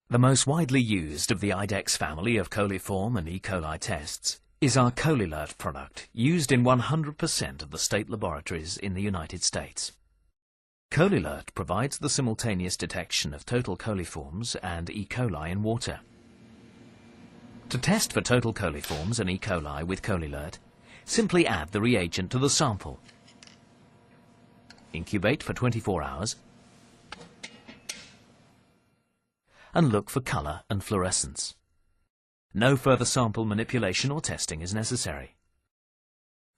The most widely used of the IDEX family of coliform and E. coli tests is our ColiLert product, used in 100% of the state laboratories in the United States. ColiLert provides the simultaneous detection of total coliforms and E. coli in water. To test for total coliforms and E. coli with ColiLert, simply add the reagent to the sample. Incubate for 24 hours and look for colour and fluorescence. No further sample manipulation or testing is necessary.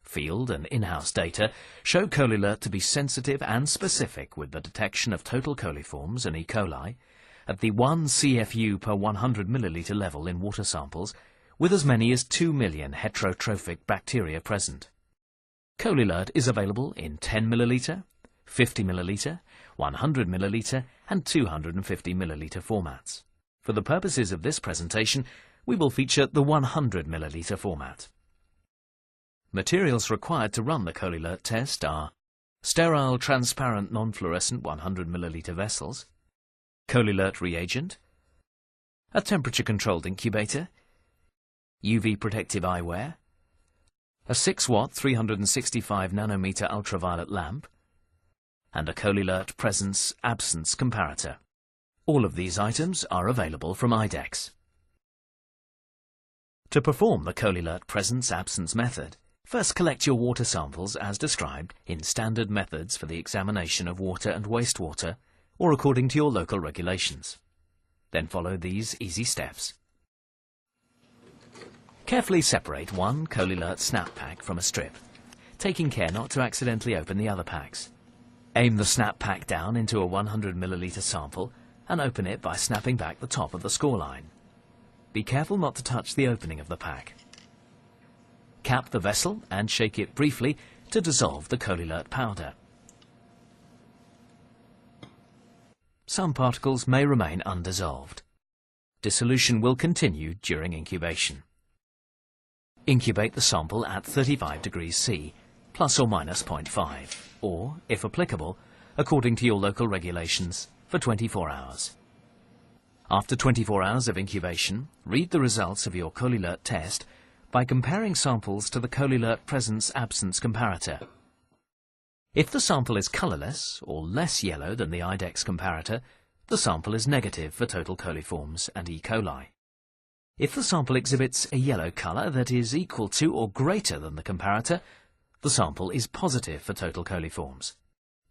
Field and in-house data show ColiLert to be sensitive and specific with the detection of total coliforms and E. coli at the 1 CFU per 100 milliliter level in water samples with as many as 2 million heterotrophic bacteria present. ColiLert is available in 10 milliliter, 50 milliliter, 100 milliliter and 250 milliliter formats. For the purposes of this presentation, we will feature the 100 milliliter format. Materials required to run the ColiLert test are sterile, transparent, non-fluorescent 100 milliliter vessels, ColiLert reagent, a temperature-controlled incubator, UV protective eyewear, a 6-watt 365 nanometer ultraviolet lamp, and a ColiLert presence-absence comparator. All of these items are available from IDEX. To perform the ColiLert presence-absence method, first collect your water samples as described in standard methods for the examination of water and wastewater, or according to your local regulations. Then follow these easy steps. Carefully separate one ColiLert snap pack from a strip, taking care not to accidentally open the other packs. Aim the snap pack down into a 100 milliliter sample and open it by snapping back the top of the score line. Be careful not to touch the opening of the pack. Cap the vessel and shake it briefly to dissolve the ColiLert powder. Some particles may remain undissolved. Dissolution will continue during incubation. Incubate the sample at 35 degrees C, plus or minus 0.5, or, if applicable, according to your local regulations, for 24 hours. After 24 hours of incubation, read the results of your ColiLert test by comparing samples to the ColiLert presence-absence comparator. If the sample is colourless or less yellow than the IDEX comparator, the sample is negative for total coliforms and E. coli. If the sample exhibits a yellow colour that is equal to or greater than the comparator, the sample is positive for total coliforms.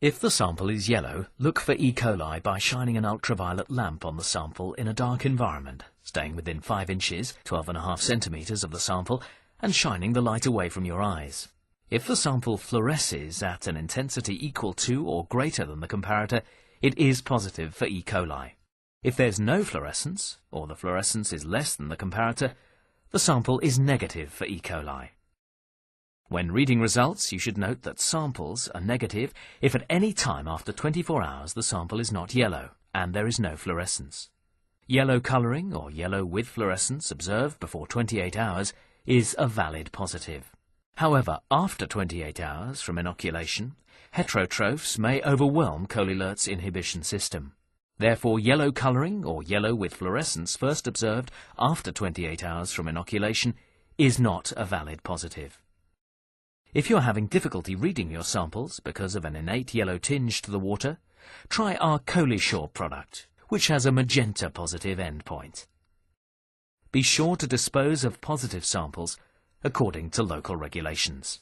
If the sample is yellow, look for E. coli by shining an ultraviolet lamp on the sample in a dark environment, staying within 5 inches, 12.5 centimetres of the sample, and shining the light away from your eyes. If the sample fluoresces at an intensity equal to or greater than the comparator, it is positive for E. coli. If there's no fluorescence, or the fluorescence is less than the comparator, the sample is negative for E. coli. When reading results, you should note that samples are negative if at any time after 24 hours the sample is not yellow and there is no fluorescence. Yellow colouring or yellow with fluorescence observed before 28 hours is a valid positive. However, after 28 hours from inoculation, heterotrophs may overwhelm ColiLert's inhibition system. Therefore, yellow colouring or yellow with fluorescence first observed after 28 hours from inoculation is not a valid positive. If you are having difficulty reading your samples because of an innate yellow tinge to the water, try our ColiSure product, which has a magenta positive endpoint. Be sure to dispose of positive samples according to local regulations.